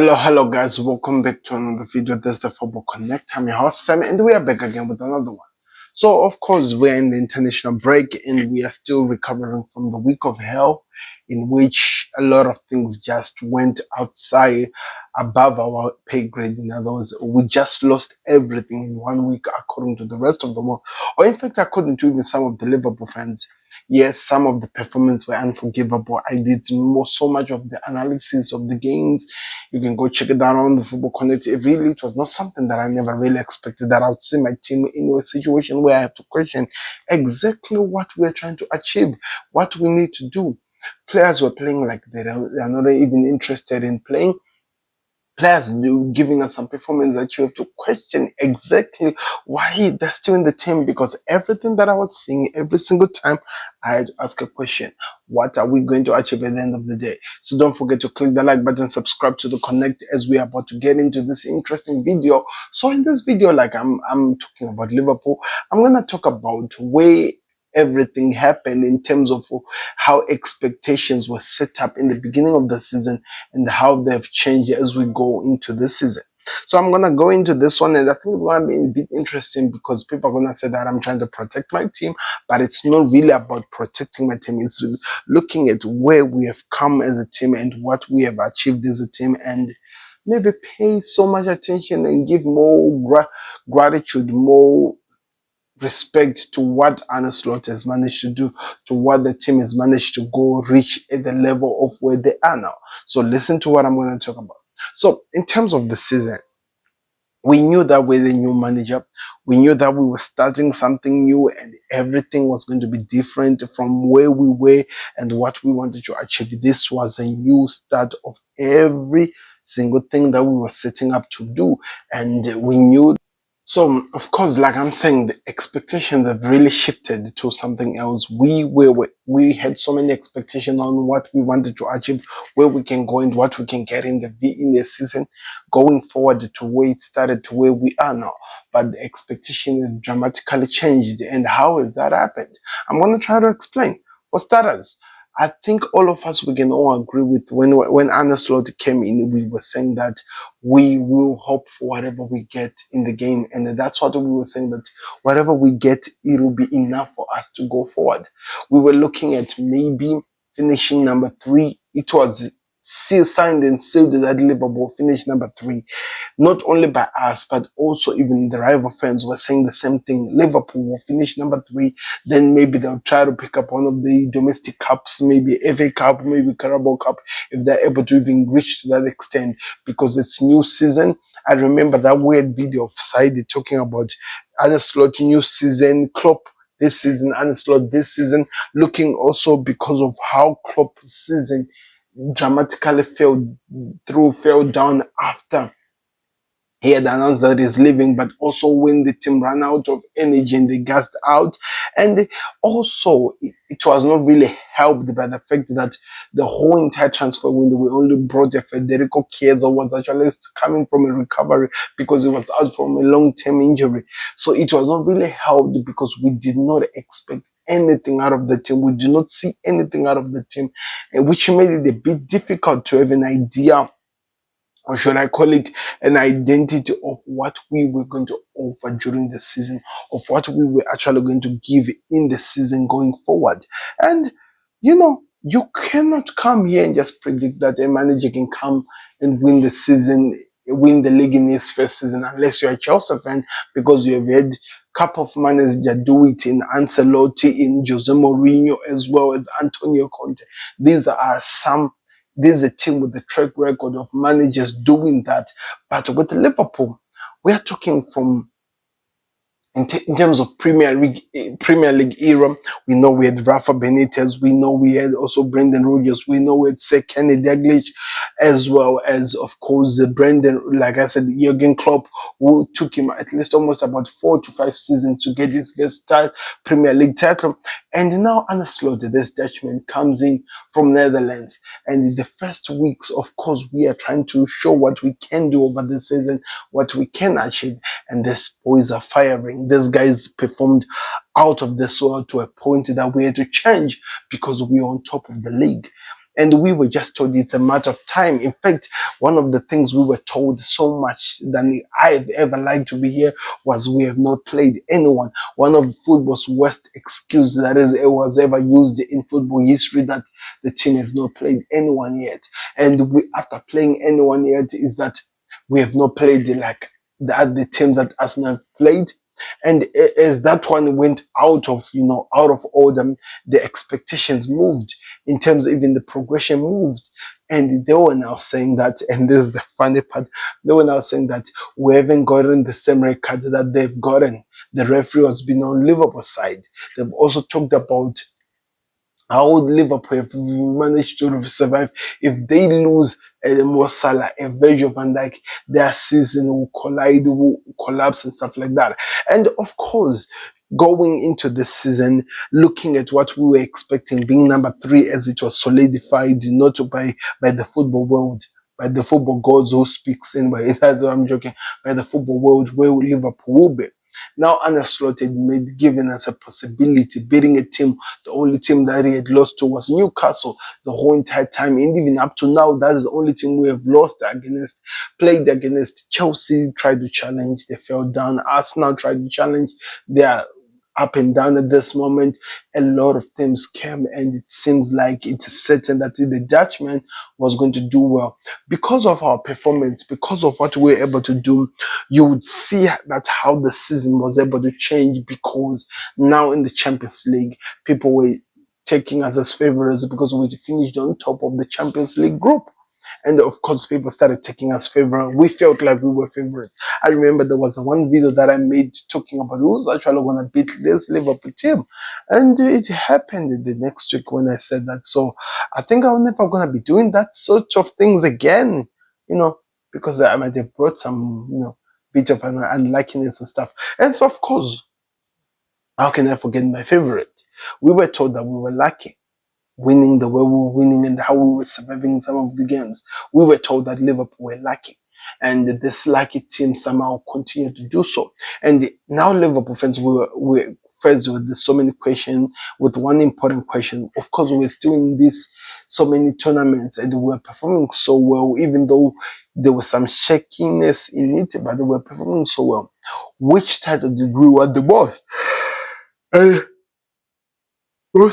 Hello guys, welcome back to another video. This is the Football Connect. I'm your host Sam, and we are back again with another one. So of course we're in the international break and we are still recovering from the week of hell, in which a lot of things just went outside above our pay grade. In other words, we just lost everything in 1 week according to the rest of the world, or in fact according to even some of the Liverpool fans. Yes, some of the performance were unforgivable. I did so much of the analysis of the games. You can go check it out on the Football Connect. It was not something that I never really expected, that I would see my team in a situation where I have to question exactly what we're trying to achieve, what we need to do. Players were playing like they are not even interested in playing. Players giving us some performance that you have to question exactly why they're still in the team, because everything that I was seeing every single time I had to ask a question: what are we going to achieve at the end of the day? So don't forget to click the like button, subscribe to the Connect, as we are about to get into this interesting video. So in this video, like I'm talking about Liverpool, I'm gonna talk about where everything happened in terms of how expectations were set up in the beginning of the season and how they've changed as we go into this season. So I'm gonna go into this one, and I think it's gonna be a bit interesting because people are gonna say that I'm trying to protect my team, but it's not really about protecting my team. It's really looking at where we have come as a team and what we have achieved as a team, and maybe pay so much attention and give more gratitude, more respect to what Arne Slot has managed to do, to what the team has managed to go reach at the level of where they are now. So listen to what I'm going to talk about. So in terms of the season, we knew that with a new manager, we knew that we were starting something new and everything was going to be different from where we were and what we wanted to achieve. This was a new start of every single thing that we were setting up to do, and we knew. So, of course, like I'm saying, the expectations have really shifted to something else. We had so many expectations on what we wanted to achieve, where we can go and what we can get in the season, going forward to where it started to where we are now. But the expectation has dramatically changed. And how has that happened? I'm going to try to explain. For starters, I think all of us, we can all agree with when Arne Slot came in, we were saying that we will hope for whatever we get in the game. And that's what we were saying, that whatever we get, it will be enough for us to go forward. We were looking at maybe finishing number 3. It was signed and sealed that Liverpool finish number 3. Not only by us, but also even the rival fans were saying the same thing. Liverpool will finish number 3. Then maybe they'll try to pick up one of the domestic cups, maybe FA Cup, maybe Carabao Cup, if they're able to even reach to that extent, because it's new season. I remember that weird video of Saidi talking about Arne Slot new season, Klopp this season, Arne Slot this season, looking also because of how Klopp's season dramatically fell down after he had announced that he's leaving, but also when the team ran out of energy and they gassed out. And also, it was not really helped by the fact that the whole entire transfer window, we only brought a Federico Chiesa, was actually coming from a recovery because he was out from a long-term injury. So it was not really helped because we did not expect anything out of the team. We did not see anything out of the team, which made it a bit difficult to have an idea, or should I call it an identity, of what we were going to offer during the season, of what we were actually going to give in the season going forward. And, you cannot come here and just predict that a manager can come and win the season, win the league in his first season, unless you're a Chelsea fan, because you have had couple of managers that do it, in Ancelotti, in Jose Mourinho, as well as Antonio Conte. These are some This is a team with a track record of managers doing that. But with Liverpool, we are talking from in terms of Premier League era. We know we had Rafa Benitez. We know we had also Brendan Rodgers. We know we had Sir Kenny Dalglish, as well as, of course, Brendan, like I said, Jurgen Klopp, who took him at least almost about 4 to 5 seasons to get his first Premier League title. And now Arne Slot, this Dutchman, comes in from Netherlands. And in the first weeks, of course, we are trying to show what we can do over the season, what we can achieve. And these boys are firing. These guys performed out of this world to a point that we had to change because we are on top of the league. And we were just told it's a matter of time. In fact, one of the things we were told so much than I've ever liked to be here was we have not played anyone. One of football's worst excuses that is it was ever used in football history, that the team has not played anyone yet. And we, after playing anyone yet, is that we have not played like the teams that Arsenal have played. And as that one went out of, out of order, the expectations moved in terms of even the progression moved. And they were now saying that, and this is the funny part, they were now saying that we haven't gotten the same record that they've gotten. The referee has been on Liverpool side. They've also talked about how would Liverpool have managed to survive if they lose Mo Salah, a Virgil van Dijk, their season will collide, will collapse and stuff like that. And of course, going into this season, looking at what we were expecting, being number 3 as it was solidified, not by the football world, by the football gods who speaks anyway, that's what I'm joking, by the football world where Liverpool will be. Now unslotted made giving us a possibility, beating a team, the only team that he had lost to was Newcastle the whole entire time. And even up to now, that is the only team we have lost against, played against. Chelsea tried to challenge, they fell down. Arsenal tried to challenge, they are up and down at this moment. A lot of teams came, and it seems like it is certain that the Dutchman was going to do well. Because of our performance, because of what we were able to do, you would see that how the season was able to change, because now in the Champions League, people were taking us as favorites because we finished on top of the Champions League group. And of course, people started taking us favorite. We felt like we were favorite. I remember there was one video that I made talking about who's actually going to beat this Liverpool team. And it happened the next week when I said that. So I think I'm never going to be doing that sort of things again, because I might have brought some, bit of unlikeness and stuff. And so, of course, how can I forget my favorite? We were told that we were lucky winning the way we were winning and how we were surviving some of the games. We were told that Liverpool were lucky, and this lucky team somehow continued to do so. And now Liverpool fans, we were faced with so many questions, with one important question. Of course, we're still in this so many tournaments and we're performing so well, even though there was some shakiness in it, but we're performing so well. Which title did we want the most? And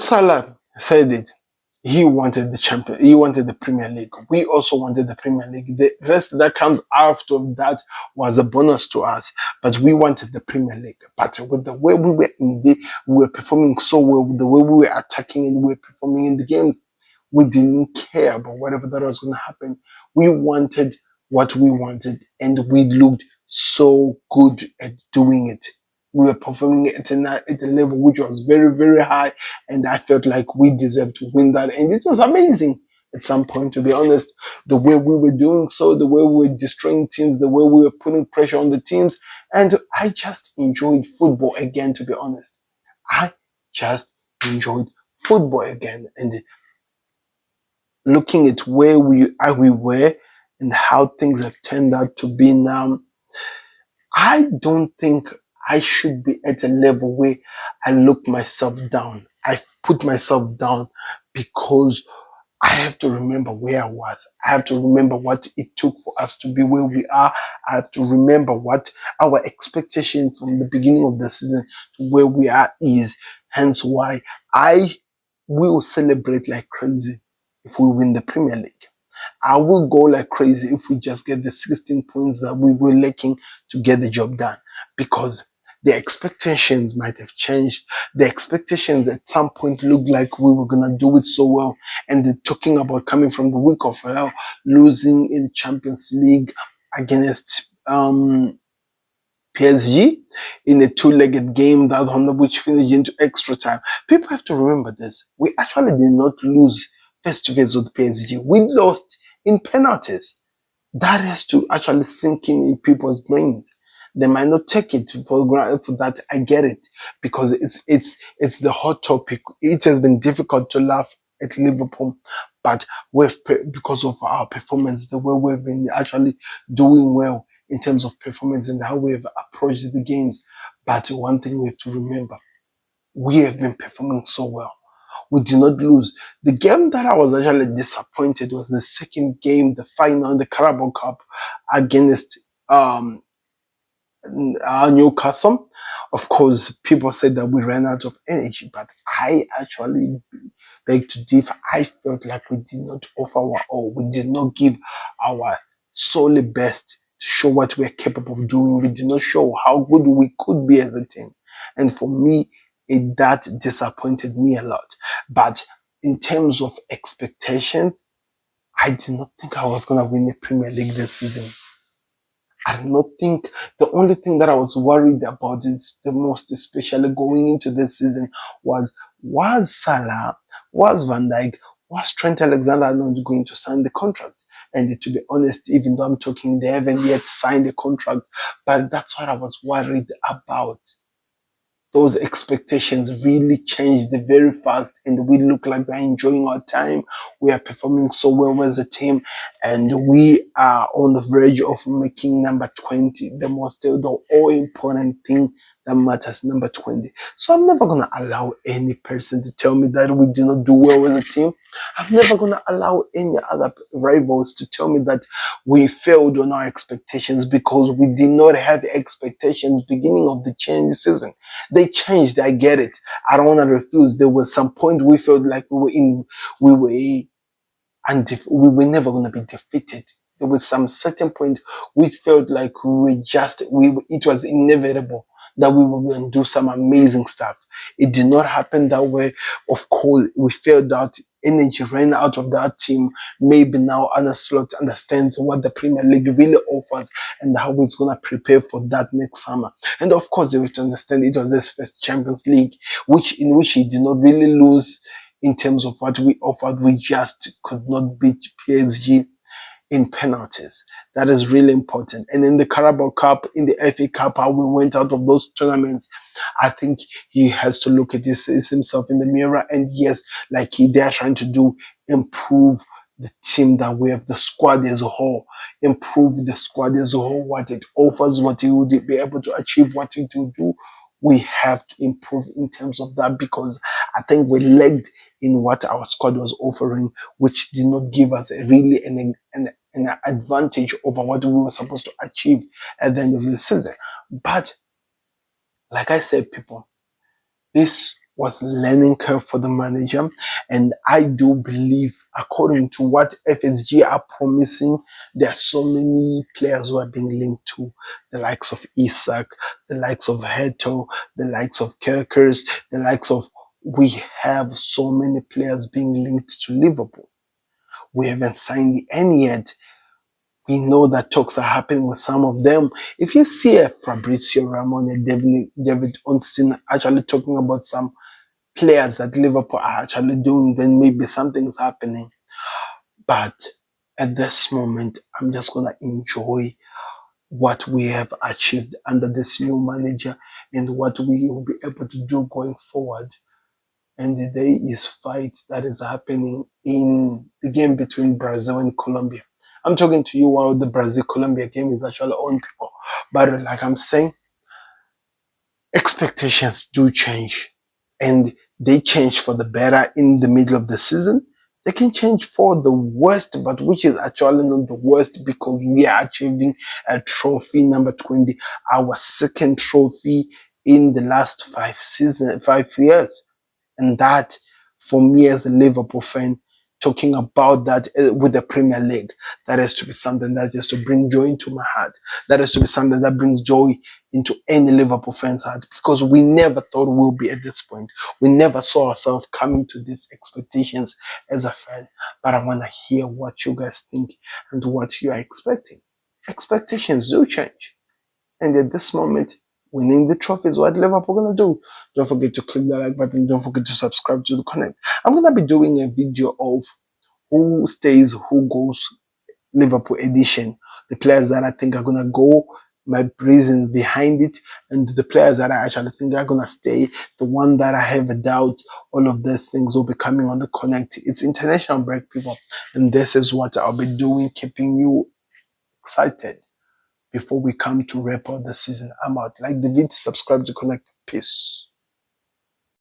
Salah said it. He wanted the champion. He wanted the Premier League. We also wanted the Premier League. The rest that comes after that was a bonus to us. But we wanted the Premier League. But with the way we were we were performing so well, with the way we were attacking and we were performing in the game, we didn't care about whatever that was going to happen. We wanted what we wanted, and we looked so good at doing it. We were performing at a level which was very, very high, and I felt like we deserved to win that. And it was amazing at some point, to be honest, the way we were doing so, the way we were destroying teams, the way we were putting pressure on the teams. And I just enjoyed football again, to be honest. I just enjoyed football again. And looking at where we were and how things have turned out to be now, I don't think I should be at a level where I look myself down. I put myself down because I have to remember where I was. I have to remember what it took for us to be where we are. I have to remember what our expectation from the beginning of the season to where we are is. Hence why I will celebrate like crazy if we win the Premier League. I will go like crazy if we just get the 16 points that we were lacking to get the job done, because the expectations might have changed. The expectations at some point looked like we were going to do it so well. And talking about coming from the week of losing in Champions League against PSG in a two-legged game, that one which finished into extra time. People have to remember this. We actually did not lose face-to-face with PSG. We lost in penalties. That has to actually sink in people's brains. They might not take it for granted. For that, I get it, because it's the hot topic. It has been difficult to laugh at Liverpool, but because of our performance, the way we've been actually doing well in terms of performance and how we've approached the games. But one thing we have to remember, we have been performing so well. We did not lose. The game that I was actually disappointed was the second game, the final in the Carabao Cup against um Newcastle. Of course, people said that we ran out of energy, but I actually beg to differ. I felt like we did not offer our all. We did not give our solely best to show what we're capable of doing. We did not show how good we could be as a team. And for me, that disappointed me a lot. But in terms of expectations, I did not think I was going to win the Premier League this season. I do not think the only thing that I was worried about is the most, especially going into this season, was Salah, was Van Dijk, was Trent Alexander-Arnold going to sign the contract? And to be honest, even though I'm talking, they haven't yet signed the contract, but that's what I was worried about. Those expectations really changed very fast, and we look like we're enjoying our time. We are performing so well as a team, and we are on the verge of making number 20 the all important thing that matters, number 20. So I'm never going to allow any person to tell me that we do not do well as a team. I'm never going to allow any other rivals to tell me that we failed on our expectations, because we did not have expectations beginning of the change season. They changed. I get it. I don't want to refuse. There was some point we felt like we were we were never going to be defeated. There was some certain point we felt like it was inevitable that we were going to do some amazing stuff. It did not happen that way. Of course, we felt that energy ran out of that team. Maybe now Arne Slot understands what the Premier League really offers and how it's going to prepare for that next summer. And of course, you have to understand it was his first Champions League, in which he did not really lose in terms of what we offered. We just could not beat PSG in penalties. That is really important. And in the Carabao Cup, in the FA Cup, how we went out of those tournaments, I think he has to look at himself in the mirror. And yes, like they're trying to do, improve the team that we have, the squad as a whole, improve the squad as a whole, what it offers, what it would be able to achieve, what it will do. We have to improve in terms of that, because I think we lagged in what our squad was offering, which did not give us really an advantage over what we were supposed to achieve at the end of the season. But like I said, people, this was learning curve for the manager, and I do believe, according to what FSG are promising, there are so many players who are being linked to the likes of Isak, the likes of Heto, the likes of Kerkers, the likes of we have so many players being linked to Liverpool. We haven't signed any yet. We know that talks are happening with some of them. If you see a Fabrizio Ramon and David Onstein actually talking about some players that Liverpool are actually doing, then maybe something's happening. But at this moment, I'm just going to enjoy what we have achieved under this new manager and what we will be able to do going forward. And there is fight that is happening in the game between Brazil and Colombia. I'm talking to you while the Brazil-Colombia game is actually on, people. But like I'm saying, expectations do change, and they change for the better in the middle of the season. They can change for the worst, but which is actually not the worst, because we are achieving a trophy, number 20, our second trophy in the last 5 years. And that, for me as a Liverpool fan, talking about that with the Premier League, that has to be something that has to bring joy into my heart. That has to be something that brings joy into any Liverpool fan's heart, because we never thought we'll be at this point. We never saw ourselves coming to these expectations as a fan. But I want to hear what you guys think and what you are expecting. Expectations do change. And at this moment, winning the trophy is what Liverpool gonna do. Don't forget to click the like button. Don't forget to subscribe to the Connect. I'm gonna be doing a video of who stays, who goes, Liverpool edition. The players that I think are gonna go, my reasons behind it, and the players that I actually think are gonna stay, the one that I have a doubt. All of these things will be coming on the Connect. It's international break, people, and this is what I'll be doing, keeping you excited before we come to wrap up the season. I'm out. Like the video, subscribe to Connect. Peace.